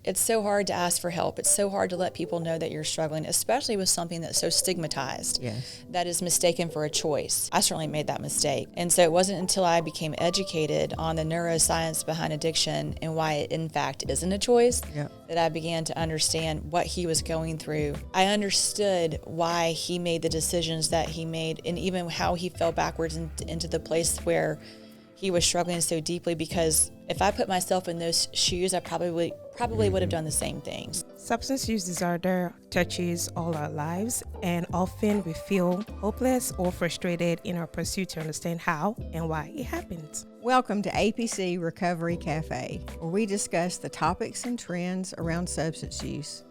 it's so hard to ask for help. It's so hard to let people know that you're struggling, especially with something that's so stigmatized. Yes. That is mistaken for a choice. I certainly made that mistake. And so it wasn't until I became educated on the neuroscience behind addiction and why it in fact isn't a choice that I began to understand what he was going through. I understood why he made the decisions that he made, and even how he fell backwards into the place where he was struggling so deeply, because if I put myself in those shoes, I probably would have done the same things. Substance use disorder touches all our lives, and often we feel hopeless or frustrated in our pursuit to understand how and why it happens. Welcome to APC Recovery Cafe, where we discuss the topics and trends around substance use,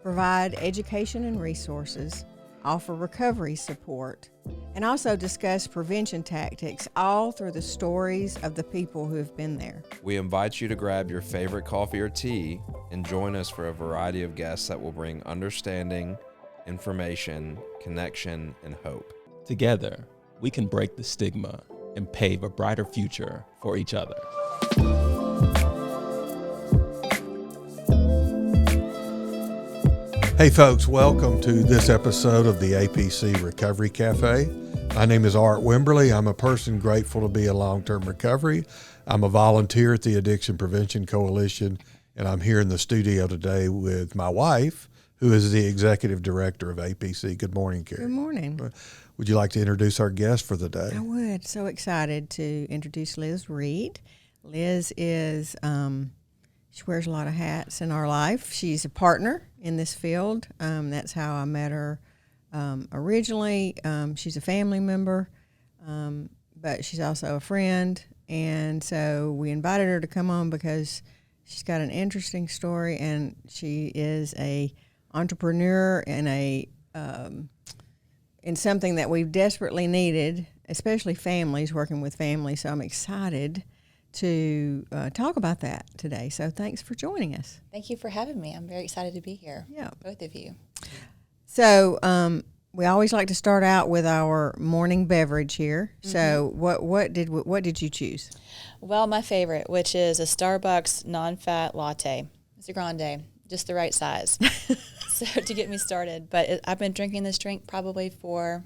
provide education and resources, offer recovery support, and also discuss prevention tactics, all through the stories of the people who have been there. We invite you to grab your favorite coffee or tea and join us for a variety of guests that will bring understanding, information, connection, and hope. Together, we can break the stigma and pave a brighter future for each other. Hey folks, welcome to this episode of the APC Recovery Cafe. My name is Art Wimberly. I'm a person grateful to be in long-term recovery. I'm a volunteer at the Addiction Prevention Coalition, and I'm here in the studio today with my wife, who is the executive director of APC. Good morning, Carrie. Good morning. Would you like to introduce our guest for the day? I would. So excited to introduce Liz Reed. Liz is, she wears a lot of hats in our life. She's a partner in this field. That's how I met her originally. She's a family member, but she's also a friend. And so we invited her to come on because she's got an interesting story, and she is a entrepreneur in in something that we've desperately needed, especially families, working with families. So I'm excited to talk about that today. So thanks for joining us. Thank you for having me. I'm very excited to be here. Yeah. Both of you. So we always like to start out with our morning beverage here. Mm-hmm. So what did you choose? Well, my favorite, which is a Starbucks non-fat latte. It's a grande, just the right size. So to get me started. But I've been drinking this drink probably for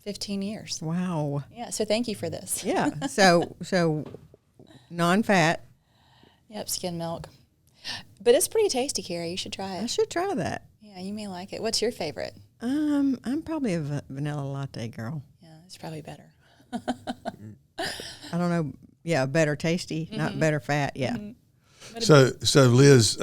15 years. Wow. Yeah, so thank you for this. Yeah. So non-fat. Yep, skim milk. But it's pretty tasty, Carrie. You should try it. I should try that. Yeah, you may like it. What's your favorite? I'm probably a vanilla latte girl. Yeah, it's probably better. I don't know. Yeah, better tasty, not better fat. Yeah. Mm-hmm. So Liz,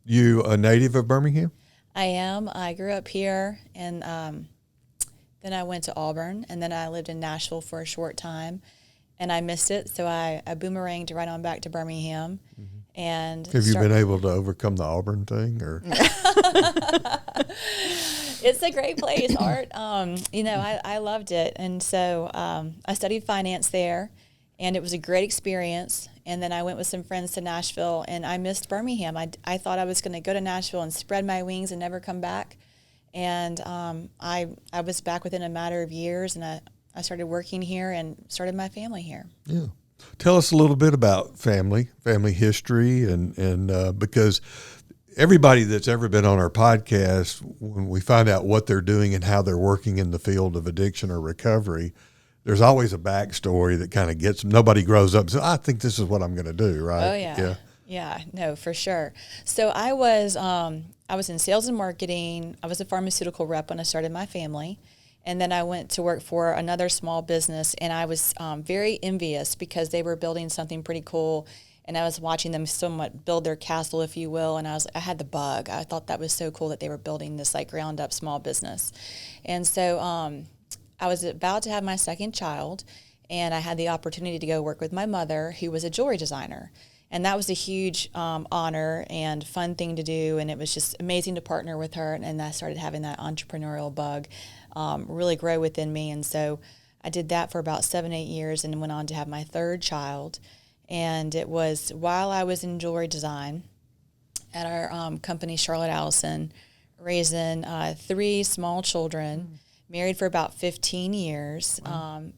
you a native of Birmingham? I am. I grew up here, and then I went to Auburn, and then I lived in Nashville for a short time, and I missed it, so I boomeranged right on back to Birmingham. Mm-hmm. And have you been able to overcome the Auburn thing, or? It's a great place, Art. I loved it, and so I studied finance there, and it was a great experience. And then I went with some friends to Nashville, and I missed Birmingham. I thought I was going to go to Nashville and spread my wings and never come back. And I was back within a matter of years, and I started working here and started my family here. Yeah. Tell us a little bit about family history, and because everybody that's ever been on our podcast, when we find out what they're doing and how they're working in the field of addiction or recovery, there's always a backstory that kind of gets them. Nobody grows up and says, I think this is what I'm going to do, right? Oh, yeah. Yeah, no, for sure. So I was in sales and marketing. I was a pharmaceutical rep when I started my family. And then I went to work for another small business, and I was very envious because they were building something pretty cool, and I was watching them somewhat build their castle, if you will, and I had the bug. I thought that was so cool that they were building this like ground up small business. And so I was about to have my second child, and I had the opportunity to go work with my mother, who was a jewelry designer. And that was a huge honor and fun thing to do, and it was just amazing to partner with her, and I started having that entrepreneurial bug really grow within me. And so I did that for about 7-8 years and went on to have my third child. And it was while I was in jewelry design at our company, Charlotte Allison, raising 3 small children married for about 15 years,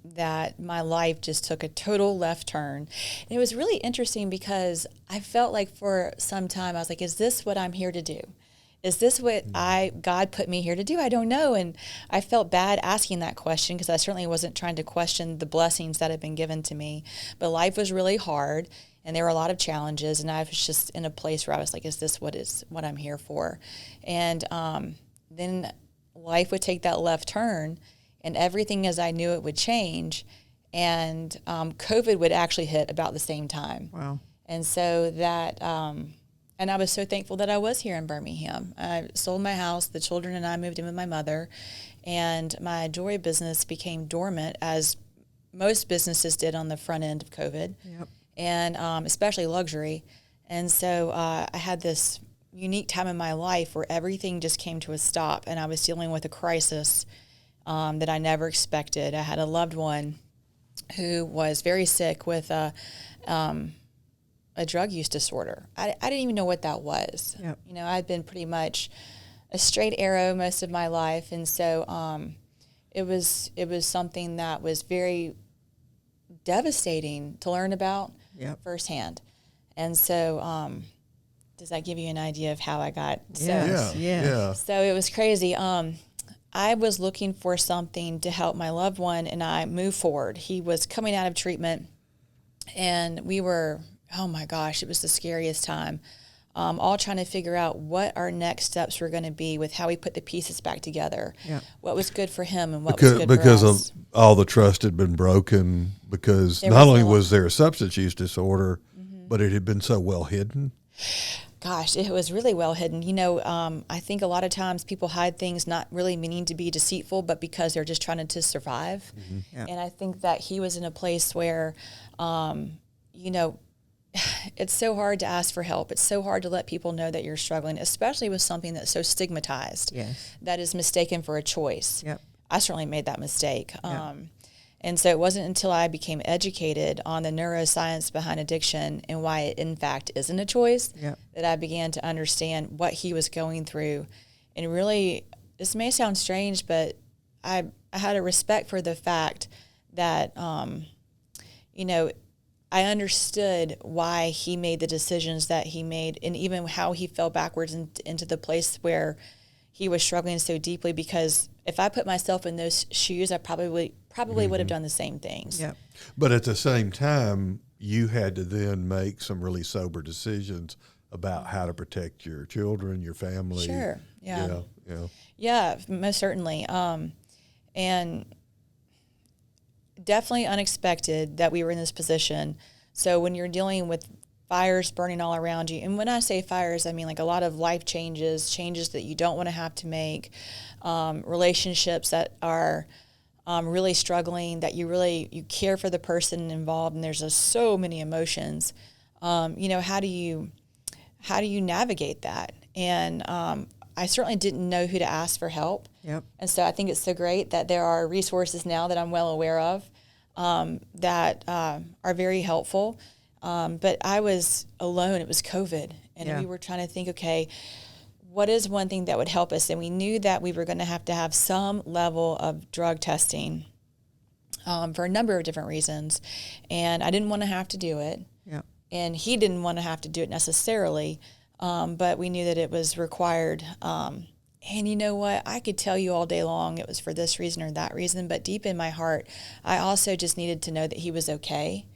that my life just took a total left turn. And it was really interesting because I felt like for some time I was like, is this what I'm here to do? Is this what God put me here to do? I don't know. And I felt bad asking that question because I certainly wasn't trying to question the blessings that had been given to me. But life was really hard, and there were a lot of challenges, and I was just in a place where I was like, is this what I'm here for? And then life would take that left turn, and everything as I knew it would change. And COVID would actually hit about the same time. Wow. And so that... and I was so thankful that I was here in Birmingham. I sold my house. The children and I moved in with my mother, and my jewelry business became dormant, as most businesses did on the front end of COVID, and especially luxury. And so I had this unique time in my life where everything just came to a stop, and I was dealing with a crisis that I never expected. I had a loved one who was very sick with a drug use disorder. I didn't even know what that was. Yep. You know, I'd been pretty much a straight arrow most of my life, and so it was something that was very devastating to learn about firsthand. And so, does that give you an idea of how I got? Yeah. So it was crazy. I was looking for something to help my loved one, and I moved forward. He was coming out of treatment, and we were, oh my gosh, it was the scariest time. All trying to figure out what our next steps were going to be with how we put the pieces back together. Yeah. What was good for him and what was good for us. Because of all the trust had been broken, because not only was there a substance use disorder, but it had been so well hidden. Gosh, it was really well hidden. You know, I think a lot of times people hide things not really meaning to be deceitful, but because they're just trying to survive. And I think that he was in a place where, you know, it's so hard to ask for help. It's so hard to let people know that you're struggling, especially with something that's so stigmatized, that is mistaken for a choice. I certainly made that mistake. And so it wasn't until I became educated on the neuroscience behind addiction and why it, in fact, isn't a choice, that I began to understand what he was going through. And really, this may sound strange, but I had a respect for the fact that, you know, I understood why he made the decisions that he made, and even how he fell backwards into the place where he was struggling so deeply, because if I put myself in those shoes, I probably would have done the same things. But at the same time, you had to then make some really sober decisions about how to protect your children, your family. Sure. Yeah, most certainly. And definitely unexpected that we were in this position. So when you're dealing with fires burning all around you, and when I say fires, I mean like a lot of life changes that you don't want to have to make, relationships that are really struggling, that you care for the person involved, and there's just so many emotions. You know, how do you navigate that? And I certainly didn't know who to ask for help. And so I think it's so great that there are resources now that I'm well aware of that are very helpful. But I was alone. It was COVID. And we were trying to think, okay, what is one thing that would help us? And we knew that we were going to have some level of drug testing for a number of different reasons. And I didn't want to have to do it. And he didn't want to have to do it necessarily. But we knew that it was required. And you know what? I could tell you all day long it was for this reason or that reason, but deep in my heart, I also just needed to know that he was okay.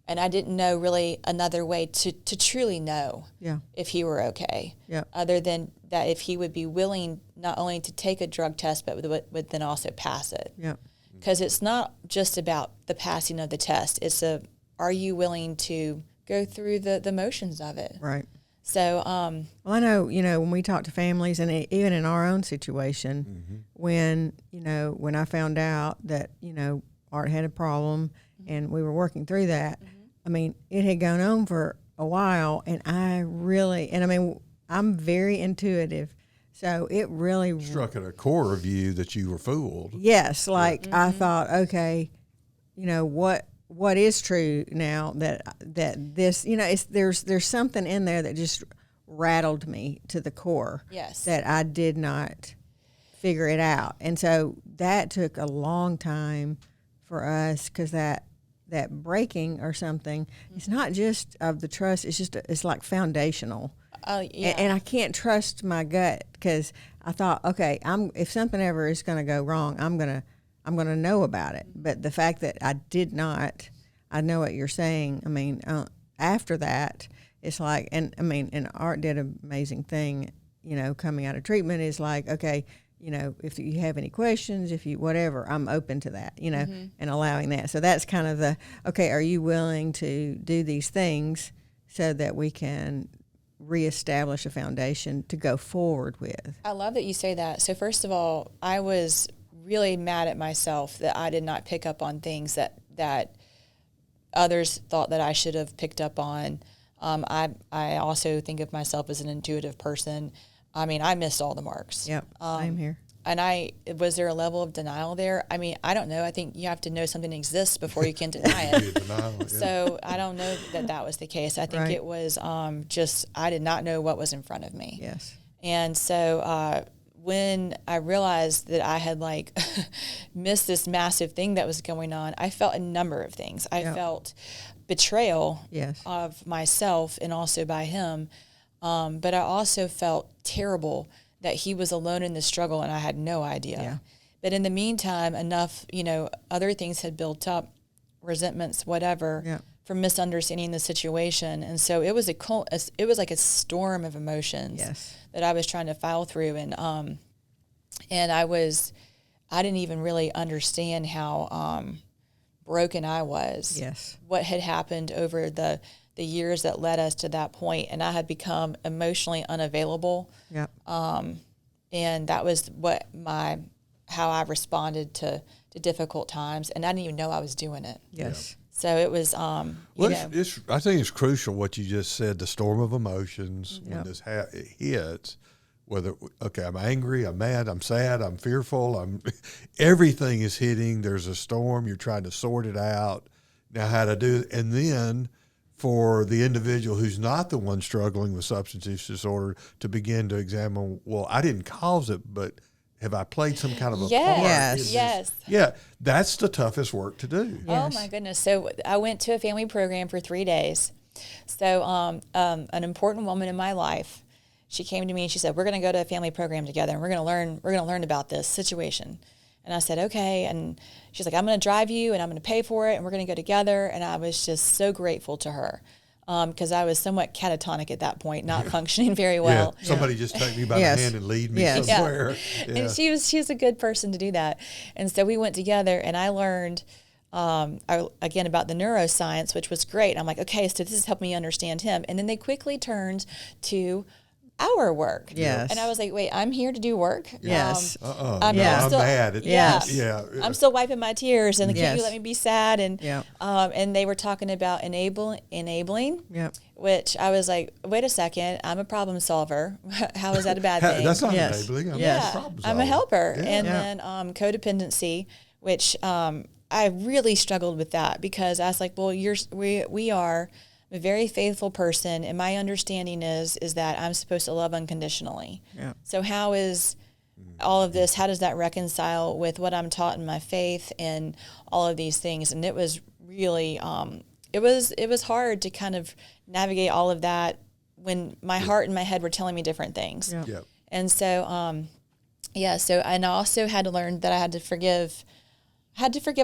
And I didn't know really another way to truly know if he were okay, other than that if he would be willing not only to take a drug test, but would then also pass it. Because it's not just about the passing of the test. It's are you willing to go through the motions of it? Right. So, well, I know, you know, when we talk to families, and even in our own situation, when I found out that, you know, Art had a problem and we were working through that, I mean, it had gone on for a while, and I'm very intuitive. So it really struck at a core of you that you were fooled. Yes. Like I thought, okay, you know, what is true now that this, you know, there's something in there that just rattled me to the core. Yes. That I did not figure it out. And so that took a long time for us, because that breaking or something, it's not just of the trust, it's like foundational. Yeah. And I can't trust my gut, because I thought, okay, if something ever is going to go wrong, I'm gonna know about it. But the fact that I did not, I know what you're saying. I mean, after that, it's like, and Art did an amazing thing, coming out of treatment, is like, okay, if you have any questions, if you, whatever, I'm open to that, and allowing that. So that's kind of okay, are you willing to do these things so that we can reestablish a foundation to go forward with? I love that you say that. So first of all, I was really mad at myself that I did not pick up on things that others thought that I should have picked up on. I also think of myself as an intuitive person. I mean, I missed all the marks. Yep, same here. And was there a level of denial there? I mean, I don't know. I think you have to know something exists before you can deny it. So I don't know that was the case. I think it was just, I did not know what was in front of me. Yes. And so when I realized that I had missed this massive thing that was going on, I felt a number of things. I felt betrayal of myself and also by him. But I also felt terrible that he was alone in the struggle and I had no idea. Yeah. But in the meantime, enough, other things had built up, resentments, whatever, from misunderstanding the situation. And so it was like a storm of emotions that I was trying to file through. And I didn't even really understand how broken I was. Yes. What had happened over the years that led us to that point, and I had become emotionally unavailable. Yep. And that was how I responded to difficult times, and I didn't even know I was doing it. Yes. So it was, I think it's crucial what you just said, the storm of emotions when this hits, whether, okay, I'm angry, I'm mad, I'm sad, I'm fearful, everything is hitting, there's a storm, you're trying to sort it out, now how to do it, and then for the individual who's not the one struggling with substance use disorder to begin to examine, well, I didn't cause it, but have I played some kind of a part? Yes. Yeah, that's the toughest work to do. Oh, my goodness. So I went to a family program for 3 days. So an important woman in my life, she came to me and she said, we're going to go to a family program together and we're going to learn about this situation. And I said, okay. And she's like, I'm going to drive you and I'm going to pay for it and we're going to go together. And I was just so grateful to her because I was somewhat catatonic at that point, not functioning very well. Yeah. Somebody just take me by the hand and lead me somewhere. Yeah. And she was a good person to do that. And so we went together and I learned, again, about the neuroscience, which was great. I'm like, okay, so this is helping me understand him. And then they quickly turned to our work. Yes. And I was like, wait, I'm here to do work? Yes. I'm mad. I'm still wiping my tears and can't you let me be sad? And and they were talking about enabling, which I was like, wait a second, I'm a problem solver. How is that a bad thing? That's not enabling. I'm a problem solver. I'm a helper. Yeah. And then codependency, which I really struggled with that because I was like, well, we are a very faithful person, and my understanding is that I'm supposed to love unconditionally. Yeah. So how is all of this, how does that reconcile with what I'm taught in my faith and all of these things? And it was really, it was hard to kind of navigate all of that when my heart and my head were telling me different things. Yeah. Yeah. And so, and I also had to learn that I had to forgive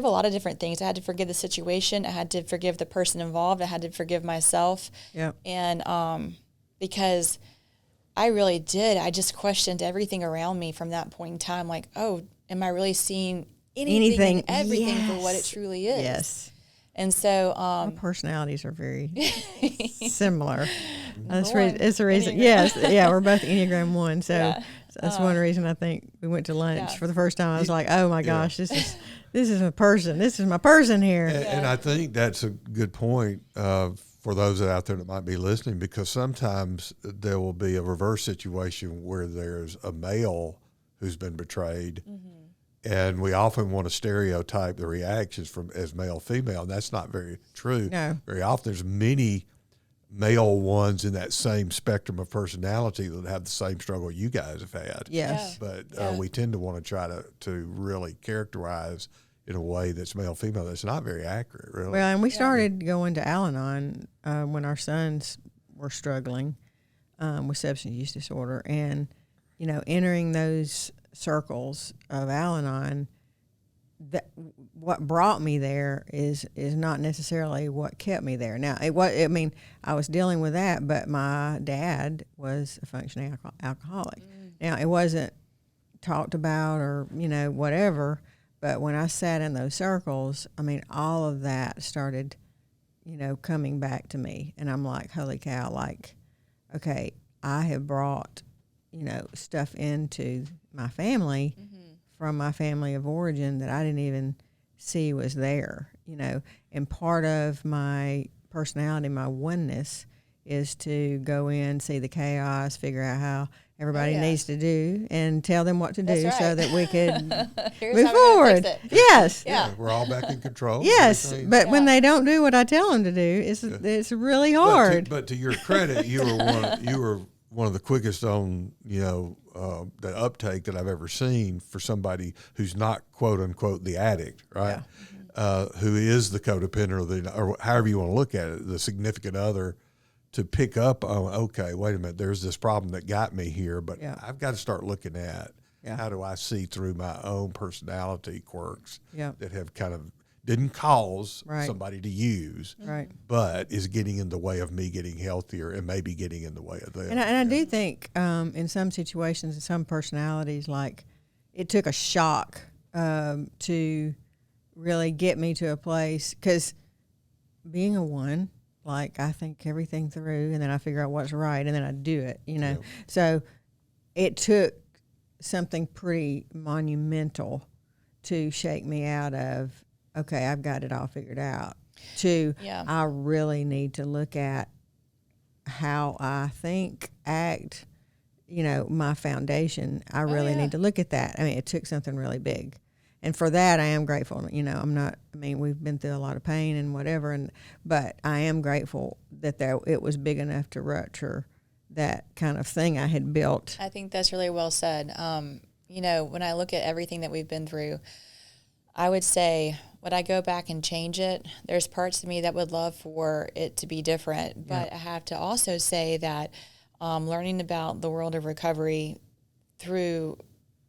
a lot of different things. I had to forgive the situation. I had to forgive the person involved. I had to forgive myself. Yeah. And because I really did. I just questioned everything around me from that point in time. Like, oh, am I really seeing anything and everything for what it truly is? Yes. And so our personalities are very similar. It's a reason. Yes. Yeah. We're both Enneagram 1. So that's one reason I think we went to lunch for the first time. I was like, oh my gosh, this is a person. This is my person here. And I think that's a good point for those out there that might be listening, because sometimes there will be a reverse situation where there's a male who's been betrayed, and we often want to stereotype the reactions from as male, female, and that's not very true. No. Very often there's many male ones in that same spectrum of personality that have the same struggle you guys have had. Yes. But Yeah. we tend to want to try to really characterize in a way that's male female. That's not very accurate, really. Well, and we started going to Al-Anon when our sons were struggling with substance use disorder, and entering those circles of Al-Anon. That what brought me there is not necessarily what kept me there. Now, I was dealing with that, but my dad was a functioning alcoholic. Now, it wasn't talked about or whatever. But when I sat in those circles, all of that started, coming back to me. And I'm like, holy cow, okay, I have brought, stuff into my family from my family of origin that I didn't even see was there, And part of my personality, my oneness, is to go in, see the chaos, figure out how everybody needs to do, and tell them what to do so that we could move forward. Yes. Yeah, we're all back in control. Yes, but when they don't do what I tell them to do, it's really hard. But to your credit, you were one of the quickest on the uptake that I've ever seen for somebody who's not quote unquote the addict, right? Yeah. Who is the codependent or however you want to look at it, the significant other. To pick up on, okay, wait a minute, there's this problem that got me here, but I've got to start looking at how do I see through my own personality quirks that have kind of didn't cause somebody to use, but is getting in the way of me getting healthier and maybe getting in the way of them. And I do think in some situations, in some personalities, it took a shock to really get me to a place, because being a one, I think everything through, and then I figure out what's right, and then I do it, Yeah. So it took something pretty monumental to shake me out of, okay, I've got it all figured out, to I really need to look at how I think, act, my foundation. I really need to look at that. It took something really big. And for that, I am grateful. We've been through a lot of pain and whatever, but I am grateful that it was big enough to rupture that kind of thing I had built. I think that's really well said. When I look at everything that we've been through, I would say, would I go back and change it? There's parts of me that would love for it to be different, but I have to also say that learning about the world of recovery through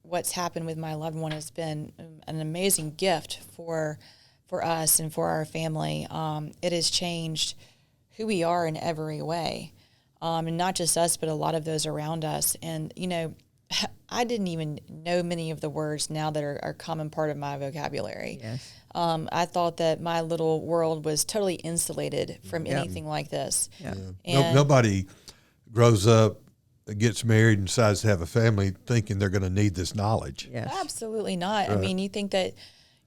what's happened with my loved one has been an amazing gift for us and for our family. It has changed who we are in every way, and not just us, but a lot of those around us. And, I didn't even know many of the words now that are a common part of my vocabulary. Yes. I thought that my little world was totally insulated from anything like this. Yeah. And Nobody grows up, gets married, and decides to have a family thinking they're going to need this knowledge. Yes. Absolutely not. I mean, you think that,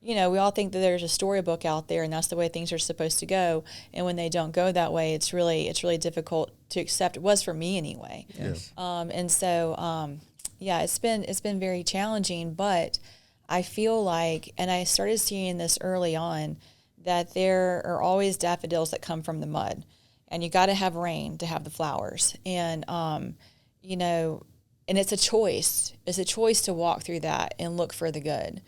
we all think that there's a storybook out there and that's the way things are supposed to go. And when they don't go that way, it's really difficult to accept. It was for me anyway. Yes. And so, it's been very challenging, but I feel like, and I started seeing this early on, that there are always daffodils that come from the mud, and you got to have rain to have the flowers. And, and it's a choice. It's a choice to walk through that and look for the good.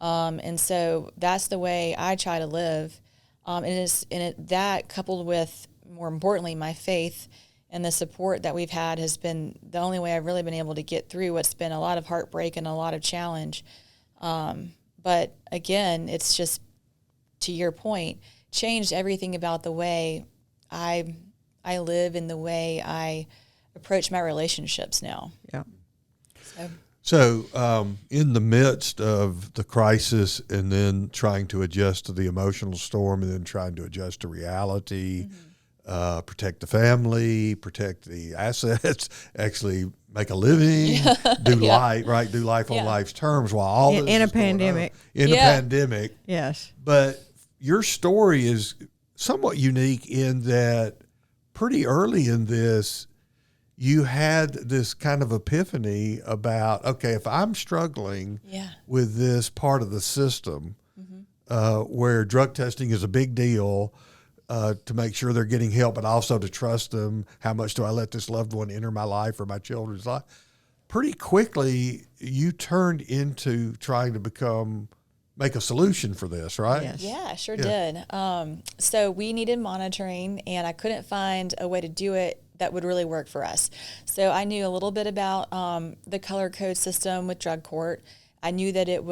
And so that's the way I try to live. That coupled with, more importantly, my faith and the support that we've had has been the only way I've really been able to get through what's been a lot of heartbreak and a lot of challenge. But again, it's just, to your point, changed everything about the way I live and the way I approach my relationships now. Yeah. So in the midst of the crisis and then trying to adjust to the emotional storm and then trying to adjust to reality, protect the family, protect the assets, actually make a living, do life, right? Do life on life's terms while all this in a is going on. pandemic. In a pandemic. Yes. But your story is somewhat unique in that pretty early in this, you had this kind of epiphany about, okay, if I'm struggling with this part of the system where drug testing is a big deal, to make sure they're getting help, but also to trust them. How much do I let this loved one enter my life or my children's life? Pretty quickly, you turned into trying to make a solution for this, right? Yes. Yeah, sure did. So we needed monitoring, and I couldn't find a way to do it that would really work for us. So I knew a little bit about the color code system with drug court. I knew that it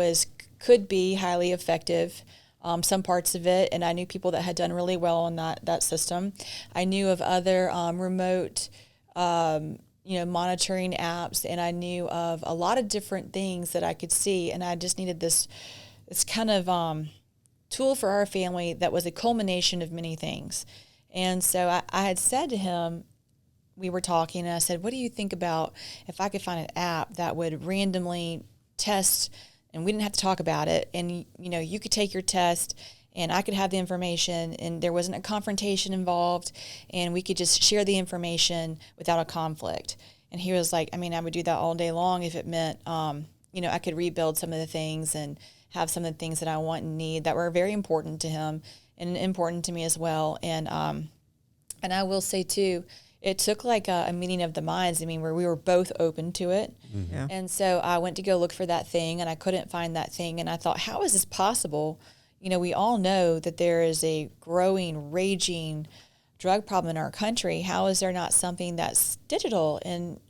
could be highly effective, some parts of it, and I knew people that had done really well on that system. I knew of other remote monitoring apps, and I knew of a lot of different things that I could see, and I just needed this kind of tool for our family that was a culmination of many things. And so I had said to him, we were talking, and I said, what do you think about if I could find an app that would randomly test, and we didn't have to talk about it, and you could take your test and I could have the information, and there wasn't a confrontation involved, and we could just share the information without a conflict. And he was like, I would do that all day long if it meant I could rebuild some of the things and have some of the things that I want and need that were very important to him and important to me as well. And I will say too, it took like a meeting of the minds, where we were both open to it. Mm-hmm. Yeah. And so I went to go look for that thing, and I couldn't find that thing. And I thought, how is this possible? We all know that there is a growing, raging drug problem in our country. How is there not something that's digital and,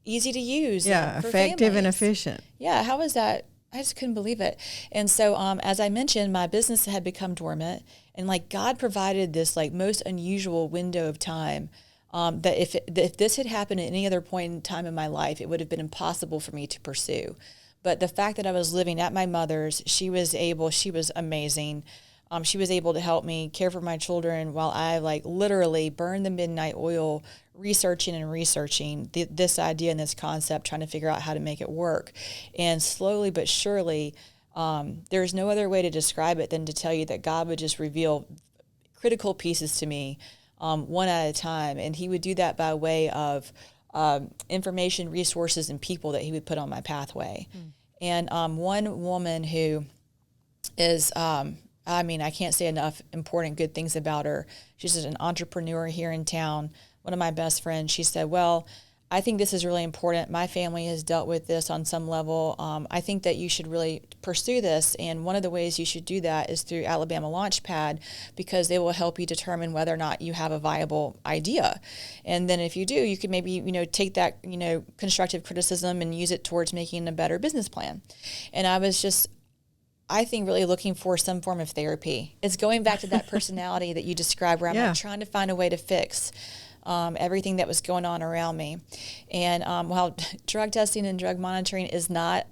easy to use? Yeah, for effective and families? efficient. Yeah, how is that? I just couldn't believe it. And so, as I mentioned, my business had become dormant, and God provided this most unusual window of time that if this had happened at any other point in time in my life, it would have been impossible for me to pursue. But the fact that I was living at my mother's, she was amazing. She was able to help me care for my children while I literally burned the midnight oil researching this idea and this concept, trying to figure out how to make it work. And slowly but surely, there's no other way to describe it than to tell you that God would just reveal critical pieces to me one at a time. And he would do that by way of information, resources, and people that he would put on my pathway. And one woman who is, I can't say enough important good things about her. She's just an entrepreneur here in town, one of my best friends. She said, well, I think this is really important. My family has dealt with this on some level. I think that you should really pursue this. And one of the ways you should do that is through Alabama Launchpad, because they will help you determine whether or not you have a viable idea. And then if you do, you could maybe, take that, constructive criticism and use it towards making a better business plan. And I was just, I think, really looking for some form of therapy. It's going back to that personality that you described, where I'm trying to find a way to fix everything that was going on around me. And while drug testing and drug monitoring is not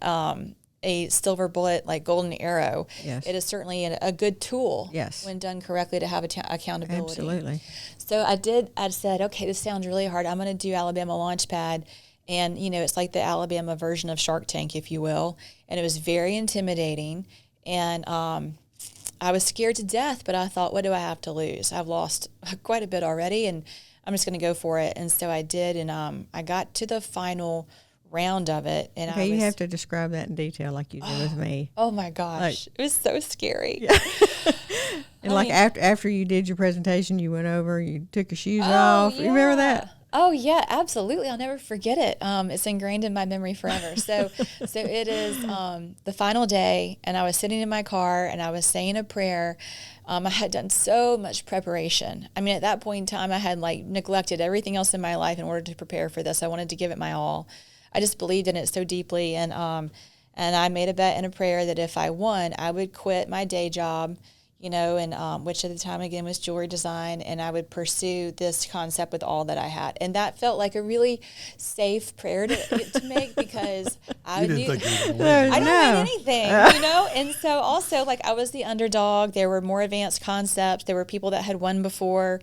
a silver bullet, golden arrow, yes, it is certainly a good tool, yes, when done correctly, to have accountability. Absolutely. So I said, okay, this sounds really hard. I'm going to do Alabama Launchpad. And, it's like the Alabama version of Shark Tank, if you will. And it was very intimidating. And I was scared to death, but I thought, what do I have to lose? I've lost quite a bit already, and I'm just going to go for it. And so I did, and I got to the final round of it. And okay, you have to describe that in detail like you did with me. Oh, my gosh. It was so scary. Yeah. And after you did your presentation, you went over, you took your shoes off. Yeah. You remember that? Oh, yeah, absolutely. I'll never forget it. It's ingrained in my memory forever. So it is the final day, and I was sitting in my car, and I was saying a prayer. I had done so much preparation. At that point in time, I had neglected everything else in my life in order to prepare for this. I wanted to give it my all. I just believed in it so deeply, and I made a bet and a prayer that if I won, I would quit my day job, and which at the time, again, was jewelry design, and I would pursue this concept with all that I had. And that felt like a really safe prayer to make, because I didn't knew think you were I gonna don't No. mean anything, And so also, I was the underdog. There were more advanced concepts. There were people that had won before.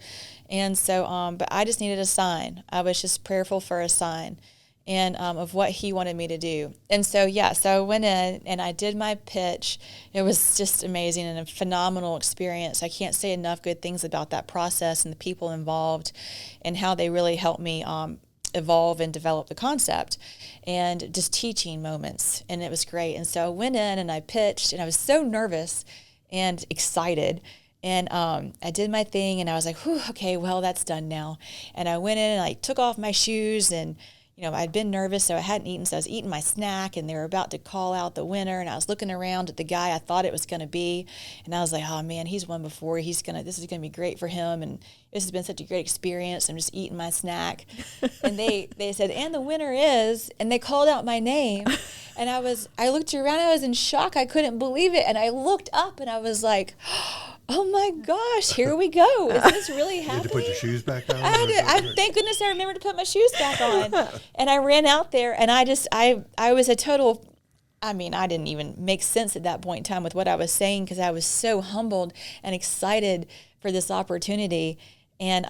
And so, but I just needed a sign. I was just prayerful for a sign. And of what he wanted me to do. And so, so I went in and I did my pitch. It was just amazing and a phenomenal experience. I can't say enough good things about that process and the people involved and how they really helped me evolve and develop the concept, and just teaching moments. And it was great. And so I went in and I pitched, and I was so nervous and excited. And I did my thing, and I was like, whew, okay, well, that's done now. And I went in and I took off my shoes, and I'd been nervous, so I hadn't eaten. So I was eating my snack, and they were about to call out the winner. And I was looking around at the guy I thought it was going to be, and I was like, "Oh man, he's won before. This is going to be great for him, and this has been such a great experience." I'm just eating my snack, and they said, "And the winner is," and they called out my name, and I looked around, I was in shock. I couldn't believe it, and I looked up, and I was like, oh my gosh, here we go. Is this really happening? You had to put your shoes back on? Thank goodness I remembered to put my shoes back on. And I ran out there, and I was a total, I didn't even make sense at that point in time with what I was saying, because I was so humbled and excited for this opportunity. And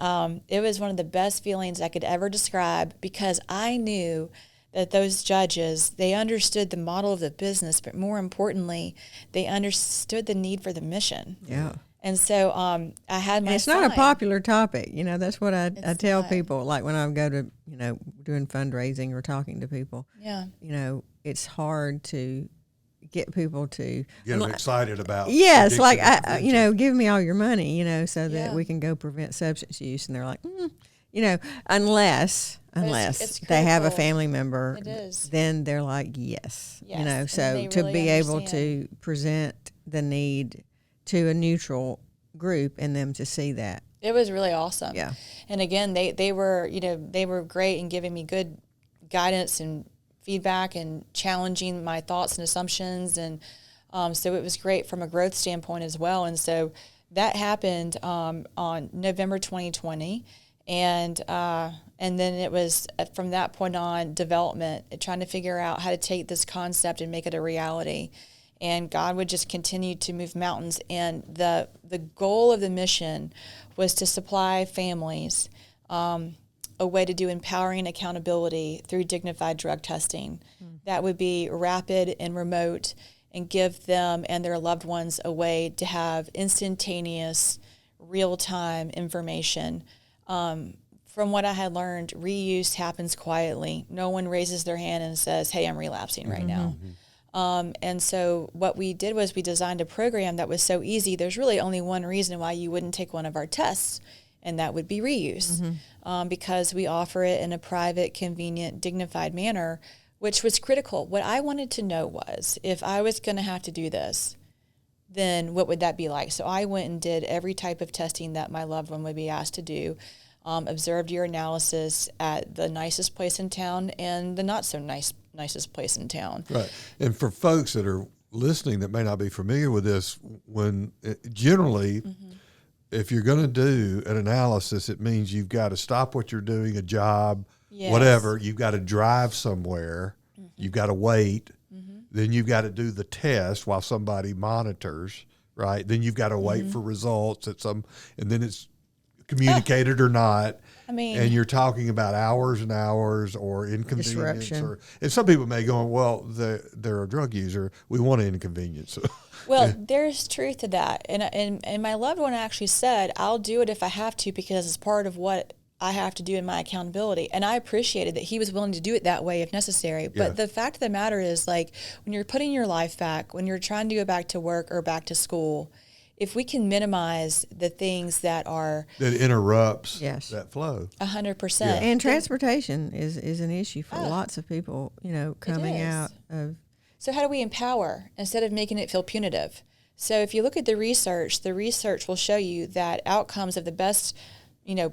it was one of the best feelings I could ever describe, because I knew that those judges, they understood the model of the business, but more importantly, they understood the need for the mission. Yeah. And so I had my and it's not a popular topic. That's what I tell people, like when I go to, doing fundraising or talking to people. Yeah. It's hard to get people to get them excited about. Yes, like, give me all your money, so that we can go prevent substance use. And they're like, unless it's they have a family member, it is. Then they're like, yes. So to really be able understand. to present the need to a neutral group and them to see that. It was really awesome. Yeah. And again, they were great in giving me good guidance and feedback and challenging my thoughts and assumptions. And so it was great from a growth standpoint as well. And so that happened on November 2020. And then it was from that point on development, trying to figure out how to take this concept and make it a reality. And God would just continue to move mountains. And the goal of the mission was to supply families a way to do empowering accountability through dignified drug testing. That would be rapid and remote, and give them and their loved ones a way to have instantaneous, real-time information. From what I had learned, reuse happens quietly. No one raises their hand and says, hey, I'm relapsing right now. And so what we did was we designed a program that was so easy. There's really only one reason why you wouldn't take one of our tests, and that would be reuse, because we offer it in a private, convenient, dignified manner, which was critical. What I wanted to know was, if I was going to have to do this, then what would that be like? So I went and did every type of testing that my loved one would be asked to do, observed urinalysis at the nicest place in town and the not so nicest place in town. Right. And for folks that are listening that may not be familiar with this, generally, if you're going to do an analysis, it means you've got to stop what you're doing, a job, whatever. You've got to drive somewhere. You've got to wait. Then you've got to do the test while somebody monitors, right? Then you've got to wait for results and then it's communicated or not. And you're talking about hours and hours or inconvenience. Disruption. And some people may go, well, they're a drug user. We want an inconvenience. Well, there's truth to that. And my loved one actually said, I'll do it if I have to, because it's part of what I have to do in my accountability. And I appreciated that he was willing to do it that way if necessary. But the fact of the matter is, like, when you're putting your life back, when you're trying to go back to work or back to school, if we can minimize the things that interrupts that flow. 100%. And transportation is an issue for lots of people, coming out of. So how do we empower instead of making it feel punitive? So if you look at the research will show you that outcomes of the best,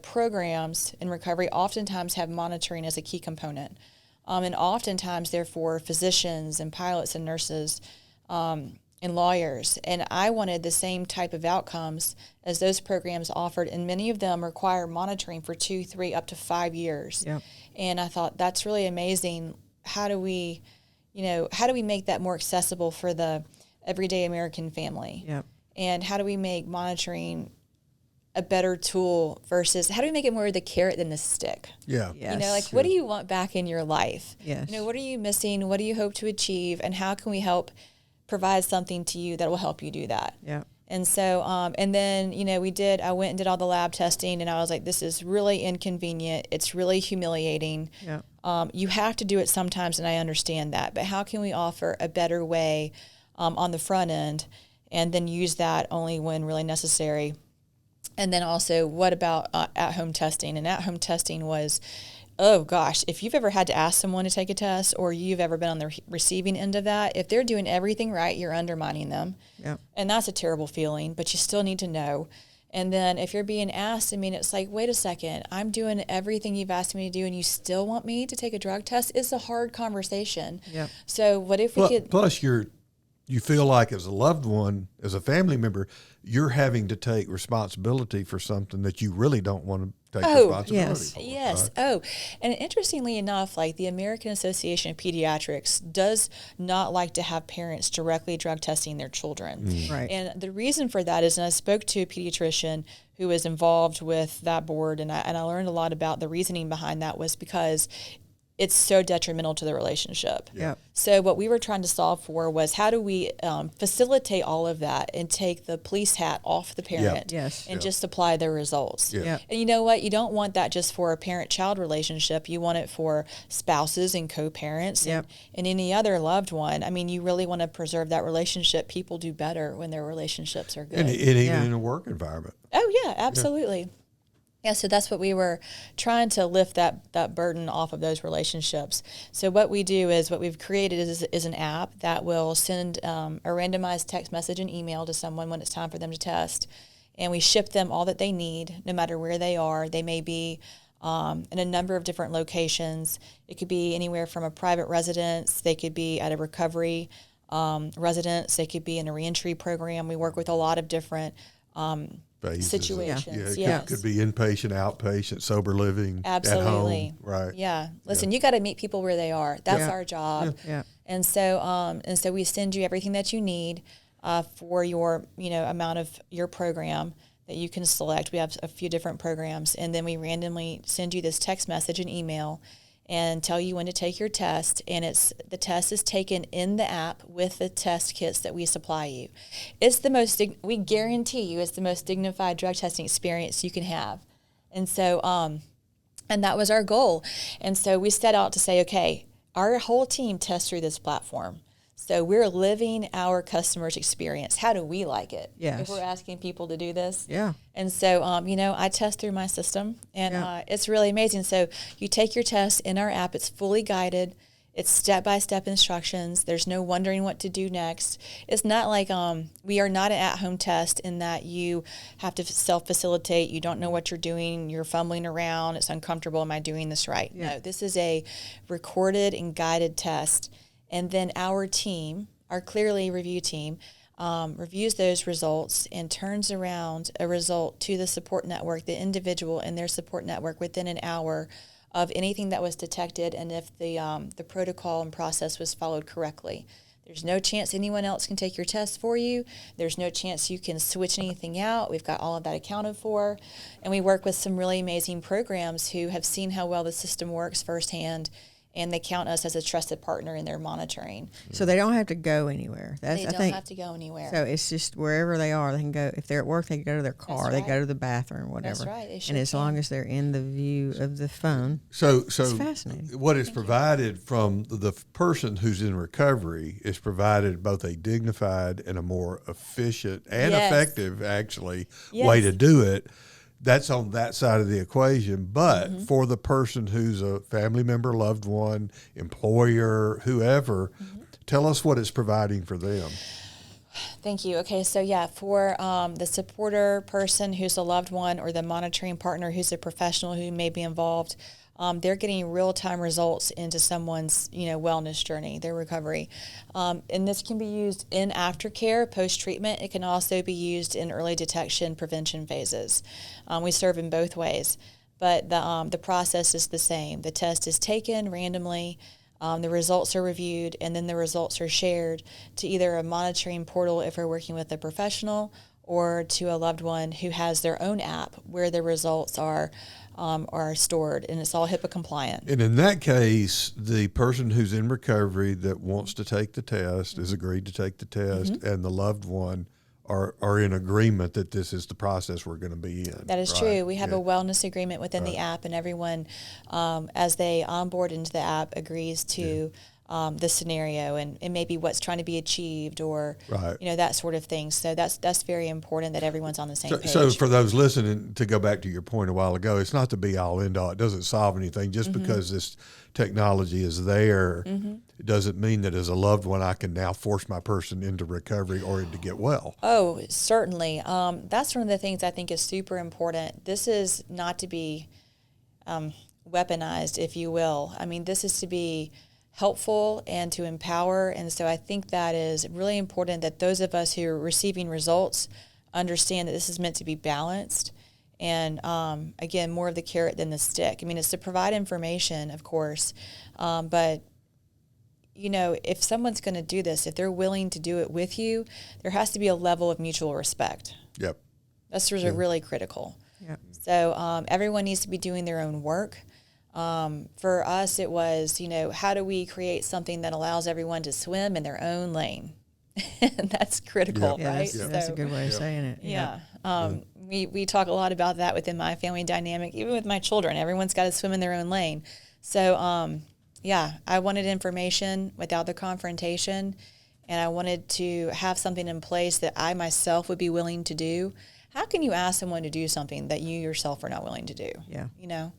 programs in recovery oftentimes have monitoring as a key component. And oftentimes, therefore, physicians and pilots and nurses and lawyers. And I wanted the same type of outcomes as those programs offered, and many of them require monitoring for 2, 3, up to 5 years. Yep. And I thought, that's really amazing. How do we make that more accessible for the everyday American family? Yep. And how do we make monitoring a better tool versus how do we make it more the carrot than the stick? Yeah. Yes. What do you want back in your life? Yes. What are you missing? What do you hope to achieve? And how can we help provide something to you that will help you do that? Yeah. And so, and then, I went and did all the lab testing, and I was like, this is really inconvenient. It's really humiliating. Yeah. You have to do it sometimes, and I understand that. But how can we offer a better way on the front end? and then use that only when really necessary. And then also, what about at-home testing? And at-home testing was, oh gosh, if you've ever had to ask someone to take a test, or you've ever been on the receiving end of that, if they're doing everything right, you're undermining them. Yep. And that's a terrible feeling, but you still need to know. And then if you're being asked, I mean, it's like, wait a second, I'm doing everything you've asked me to do, and you still want me to take a drug test? It's a hard conversation. Yep. So what if we could... Plus, you feel like as a loved one, as a family member, you're having to take responsibility for something that you really don't want to take responsibility yes. for. Yes. Right? Oh, and interestingly enough, like the American Association of Pediatrics does not like to have parents directly drug testing their children. Right. And the reason for that is, and I spoke to a pediatrician who was involved with that board, and I learned a lot about the reasoning behind that was because it's so detrimental to the relationship. Yep. So what we were trying to solve for was, how do we facilitate all of that and take the police hat off the parent Yes. and just apply their results. Yeah. Yep. And you know what? You don't want that just for a parent-child relationship. You want it for spouses and co-parents Yep. and any other loved one. I mean, you really want to preserve that relationship. People do better when their relationships are good. And even Yeah. in a work environment. Oh, yeah, absolutely. Yeah, so that's what we were trying to lift that burden off of those relationships. So what we do is, what we've created is an app that will send a randomized text message and email to someone when it's time for them to test. And we ship them all that they need, no matter where they are. They may be in a number of different locations. It could be anywhere from a private residence. They could be at a recovery residence. They could be in a reentry program. We work with a lot of different Phases. situations. Yeah, Yes. could be inpatient, outpatient, sober living, Absolutely. at home. Right. Yeah. Listen, you got to meet people where they are. That's Yeah. our job. Yeah. And so we send you everything that you need for your, amount of your program that you can select. We have a few different programs, and then we randomly send you this text message and email and tell you when to take your test. And the test is taken in the app with the test kits that we supply you. It's the most, we guarantee you, it's the most dignified drug testing experience you can have. And so, and that was our goal. And so we set out to say, okay, our whole team tests through this platform. So we're living our customers' experience. How do we like it? Yes. If we're asking people to do this. Yeah. And so, I test through my system, and Yeah. it's really amazing. So you take your test in our app. It's fully guided. It's step-by-step instructions. There's no wondering what to do next. It's not like we are not an at-home test in that you have to self-facilitate. You don't know what you're doing. You're fumbling around. It's uncomfortable. Am I doing this right? Yeah. No, this is a recorded and guided test. And then our team, our Clearlee review team, reviews those results and turns around a result to the support network, the individual and their support network, within an hour of anything that was detected, and if the protocol and process was followed correctly. There's no chance anyone else can take your test for you. There's no chance you can switch anything out. We've got all of that accounted for. And we work with some really amazing programs who have seen how well the system works firsthand, and they count us as a trusted partner in their monitoring. So they don't have to go anywhere. They don't have to go anywhere. So it's just wherever they are, they can go. If they're at work, they can go to their car. That's They right. go to the bathroom, whatever. That's right. They sure And as can. long as they're in the view of the phone, So it's fascinating. what is provided from the person who's in recovery is provided both a dignified and a more efficient and Yes. effective, actually, Yes. way to do it. That's on that side of the equation. But Mm-hmm. for the person who's a family member, loved one, employer, whoever, Mm-hmm. tell us what it's providing for them. Thank you. Okay, so yeah, for the supporter person who's a loved one, or the monitoring partner who's a professional who may be involved, they're getting real-time results into someone's, wellness journey, their recovery. And this can be used in aftercare, post-treatment. It can also be used in early detection, prevention phases. We serve in both ways, but the process is the same. The test is taken randomly. The results are reviewed, and then the results are shared to either a monitoring portal if we're working with a professional, or to a loved one who has their own app where the results are stored, and it's all HIPAA compliant. And in that case, the person who's in recovery that wants to take the test is agreed to take the test, Mm-hmm. and the loved one are in agreement that this is the process we're going to be in. That is right? true. We have Yeah. a wellness agreement within the app, and everyone, as they onboard into the app, agrees to the scenario and maybe what's trying to be achieved or, Right. that sort of thing. So that's very important that everyone's on the same page. So for those listening, to go back to your point a while ago, it's not the be all end all. It doesn't solve anything. Just because this technology is there, it doesn't mean that as a loved one, I can now force my person into recovery or to get well. Oh, certainly. That's one of the things I think is super important. This is not to be weaponized, if you will. I mean, this is to be helpful and to empower. And so I think that is really important that those of us who are receiving results understand that this is meant to be balanced. And again, more of the carrot than the stick. I mean, it's to provide information, of course, but if someone's going to do this, if they're willing to do it with you, there has to be a level of mutual respect. Yep. That's really critical. Yep. So everyone needs to be doing their own work. For us, it was, how do we create something that allows everyone to swim in their own lane? And that's critical, Yeah, right? that's a good way of saying it. Yeah. We talk a lot about that within my family dynamic, even with my children. Everyone's got to swim in their own lane. So, I wanted information without the confrontation, and I wanted to have something in place that I myself would be willing to do. How can you ask someone to do something that you yourself are not willing to do? Yeah.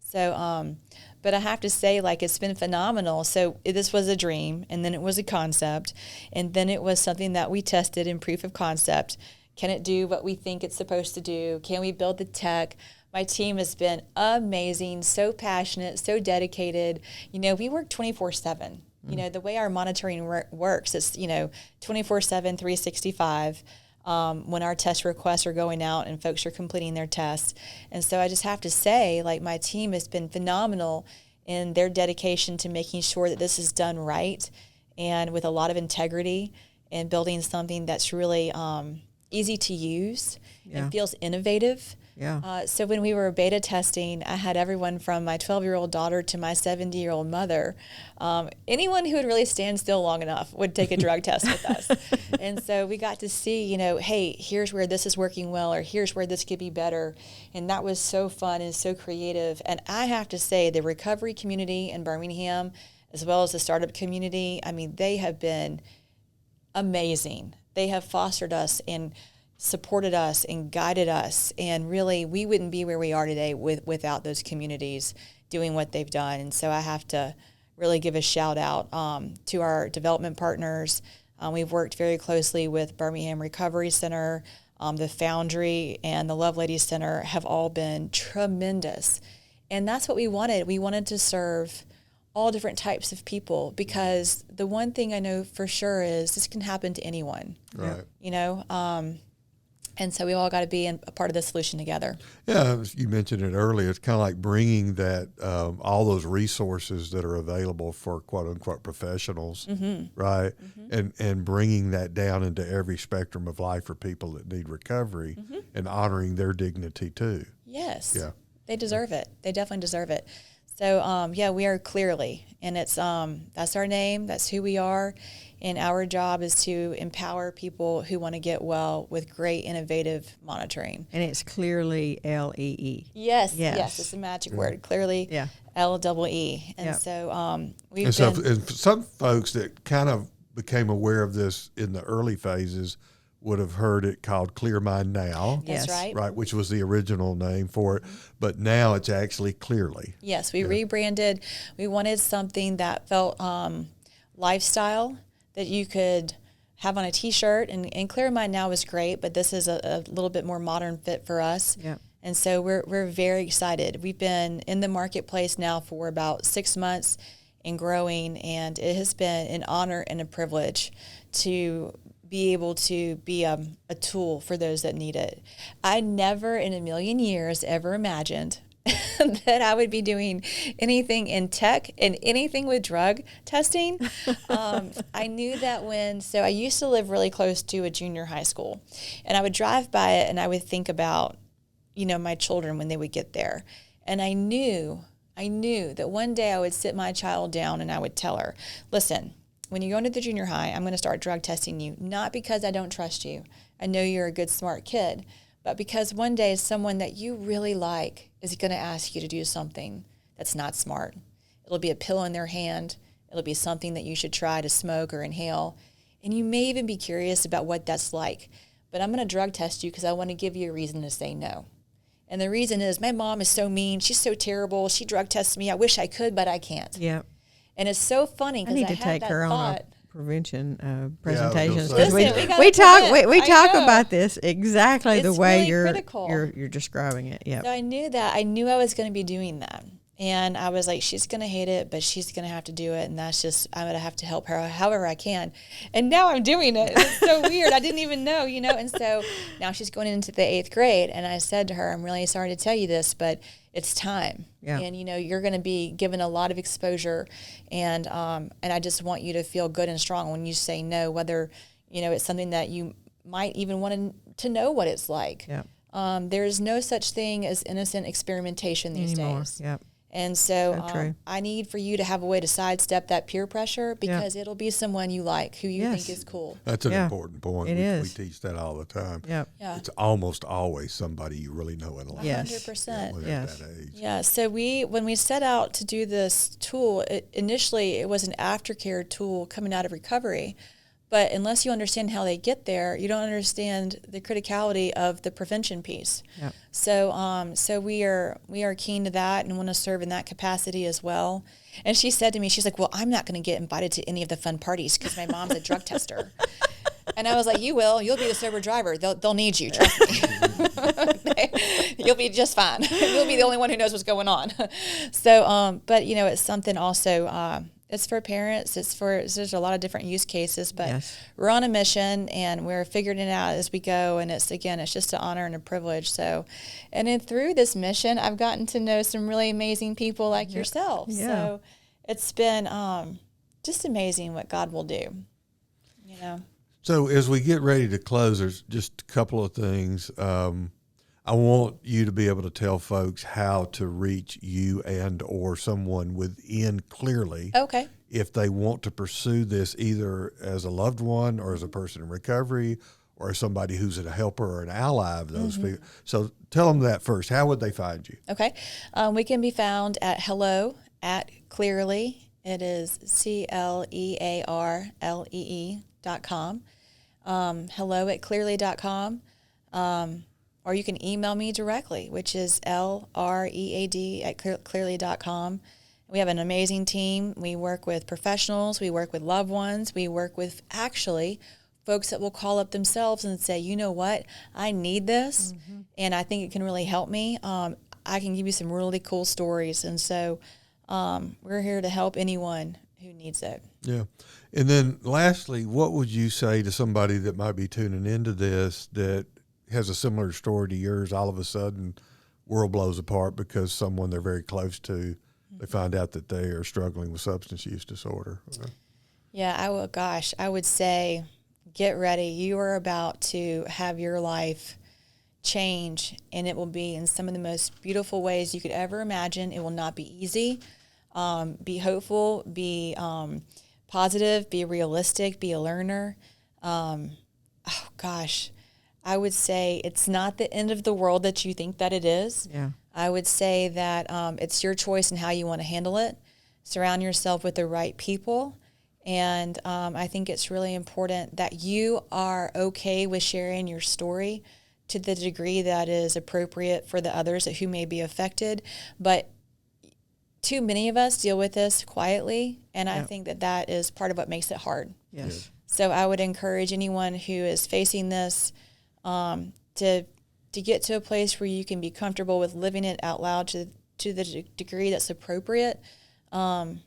So, but I have to say, it's been phenomenal. So this was a dream, and then it was a concept, and then it was something that we tested in proof of concept. Can it do what we think it's supposed to do? Can we build the tech? My team has been amazing, so passionate, so dedicated. We work 24/7. The way our monitoring works, it's, 24/7, 365. When our test requests are going out and folks are completing their tests. And so I just have to say, my team has been phenomenal in their dedication to making sure that this is done right and with a lot of integrity and building something that's really easy to use and feels innovative. Yeah. So when we were beta testing, I had everyone from my 12-year-old daughter to my 70-year-old mother. Anyone who would really stand still long enough would take a drug test with us. And so we got to see, hey, here's where this is working well, or here's where this could be better. And that was so fun and so creative. And I have to say, the recovery community in Birmingham, as well as the startup community, I mean, they have been amazing. They have fostered us and supported us and guided us, and really we wouldn't be where we are today without those communities doing what they've done. And so I have to really give a shout out to our development partners. We've worked very closely with Birmingham Recovery Center, the Foundry, and the Love Ladies Center have all been tremendous. And that's what we wanted. We wanted to serve all different types of people, because the one thing I know for sure is this can happen to anyone. Right. And so we all got to be a part of the solution together. Yeah, you mentioned it earlier. It's kind of like bringing that all those resources that are available for quote unquote professionals, right? And bringing that down into every spectrum of life for people that need recovery and honoring their dignity too. Yes. Yeah. They deserve it. They definitely deserve it. So we are Clearlee, and it's that's our name. That's who we are. And our job is to empower people who want to get well with great innovative monitoring. And it's Clearlee, L-E-E. Yes. It's a magic word. Clearlee, L-E-E. And so we've and some folks that kind of became aware of this in the early phases would have heard it called Clear Mind Now. That's Yes. right. Which was the original name for it. But now it's actually Clearlee. Yes, we rebranded. We wanted something that felt lifestyle, that you could have on a T-shirt. And Clear Mind Now is great, but this is a little bit more modern fit for us. Yep. And so we're very excited. We've been in the marketplace now for about 6 months and growing, and it has been an honor and a privilege to be able to be a tool for those that need it. I never in a million years ever imagined that I would be doing anything in tech and anything with drug testing. I knew that so I used to live really close to a junior high school, and I would drive by it and I would think about, my children when they would get there. And I knew that one day I would sit my child down and I would tell her, listen, when you go into the junior high, I'm going to start drug testing you, not because I don't trust you. I know you're a good, smart kid, but because one day someone that you really like is going to ask you to do something that's not smart. It'll be a pill in their hand. It'll be something that you should try to smoke or inhale. And you may even be curious about what that's like. But I'm going to drug test you because I want to give you a reason to say no. And the reason is my mom is so mean. She's so terrible. She drug tests me. I wish I could, but I can't. Yeah. And it's so funny I because need I to had take that her on thought. a prevention gonna presentations say. because Listen, we talk I talk know. about this exactly the It's way really you're critical. you're describing it. Yeah. So I knew that. I knew I was going to be doing that. And I was like, she's going to hate it, but she's going to have to do it. And that's just, I'm going to have to help her however I can. And now I'm doing it. It's so weird. I didn't even know, you know. And so now she's going into the 8th grade. And I said to her, I'm really sorry to tell you this, but it's time. Yeah. And, you know, you're going to be given a lot of exposure. And I just want you to feel good and strong when you say no, whether, you know, it's something that you might even want to know what it's like. Yeah. There's no such thing as innocent experimentation these Anymore. days. Yep. And so So true. I need for you to have a way to sidestep that peer pressure because it'll be someone you like, who you Yes. think is cool. That's an Yeah. important point. It we is. teach that all the time. Yep. Yeah. It's almost always somebody you really know and like. Yes. 100%. When Yes. they're at that age. Yeah, so when we set out to do this tool, initially it was an aftercare tool coming out of recovery. But unless you understand how they get there, you don't understand the criticality of the prevention piece. Yep. So we are keen to that and want to serve in that capacity as well. And she said to me, she's like, well, I'm not going to get invited to any of the fun parties because my mom's a drug tester. And I was like, you will. You'll be the sober driver. They'll need you. Trust me. You'll be just fine. You'll be the only one who knows what's going on. So, but you know, it's something also. It's for parents. There's a lot of different use cases, but Yes. we're on a mission and we're figuring it out as we go. And it's just an honor and a privilege. So, and then through this mission, I've gotten to know some really amazing people like yourself. Yeah. So it's been just amazing what God will do. You know. So as we get ready to close, there's just a couple of things. I want you to be able to tell folks how to reach you and or someone within Clearlee Okay. if they want to pursue this either as a loved one or as a person in recovery or as somebody who's a helper or an ally of those people. So tell them that first. How would they find you? Okay. We can be found at hello@Clearlee. It is CLEARLEE.com. Hello@Clearlee.com. Or you can email me directly, which is LREAD@Clearlee.com. We have an amazing team. We work with professionals. We work with loved ones. We work with actually folks that will call up themselves and say, you know what, I need this, and I think it can really help me. I can give you some really cool stories. And so we're here to help anyone who needs it. Yeah. And then lastly, what would you say to somebody that might be tuning into this that has a similar story to yours? All of a sudden, world blows apart because someone they're very close to, they find out that they are struggling with substance use disorder. Yeah, I would say get ready. You are about to have your life change, and it will be in some of the most beautiful ways you could ever imagine. It will not be easy. Be hopeful, be positive, be realistic, be a learner. I would say it's not the end of the world that you think that it is. Yeah. I would say that it's your choice in how you want to handle it. Surround yourself with the right people. And I think it's really important that you are okay with sharing your story to the degree that is appropriate for the others who may be affected. But too many of us deal with this quietly, and I think that is part of what makes it hard. Yes. So I would encourage anyone who is facing this to get to a place where you can be comfortable with living it out loud to the degree that's appropriate, and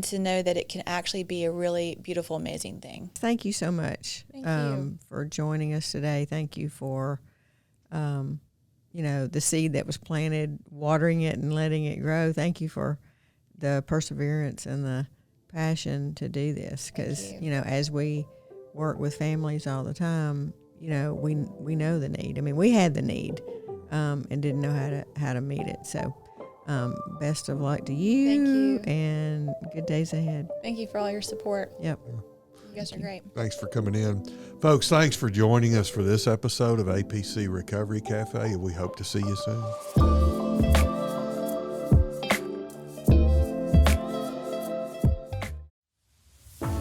to know that it can actually be a really beautiful, amazing thing. Thank you so much Thank you. for joining us today. Thank you for, the seed that was planted, watering it and letting it grow. Thank you for the perseverance and the passion to do this. Because, as we work with families all the time, we know the need. I mean, we had the need and didn't know how to meet it. So best of luck to you. Thank you. And good days ahead. Thank you for all your support. Yep. You guys are great. Thanks for coming in. Folks, thanks for joining us for this episode of APC Recovery Cafe, and we hope to see you soon.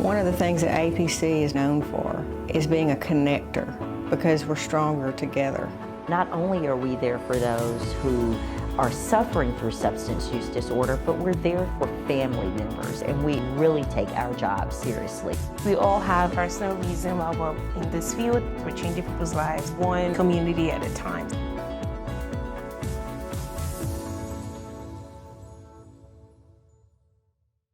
One of the things that APC is known for is being a connector because we're stronger together. Not only are we there for those who are suffering through substance use disorder, but we're there for family members, and we really take our job seriously. We all have personal reason why we're in this field. We're changing people's lives one community at a time.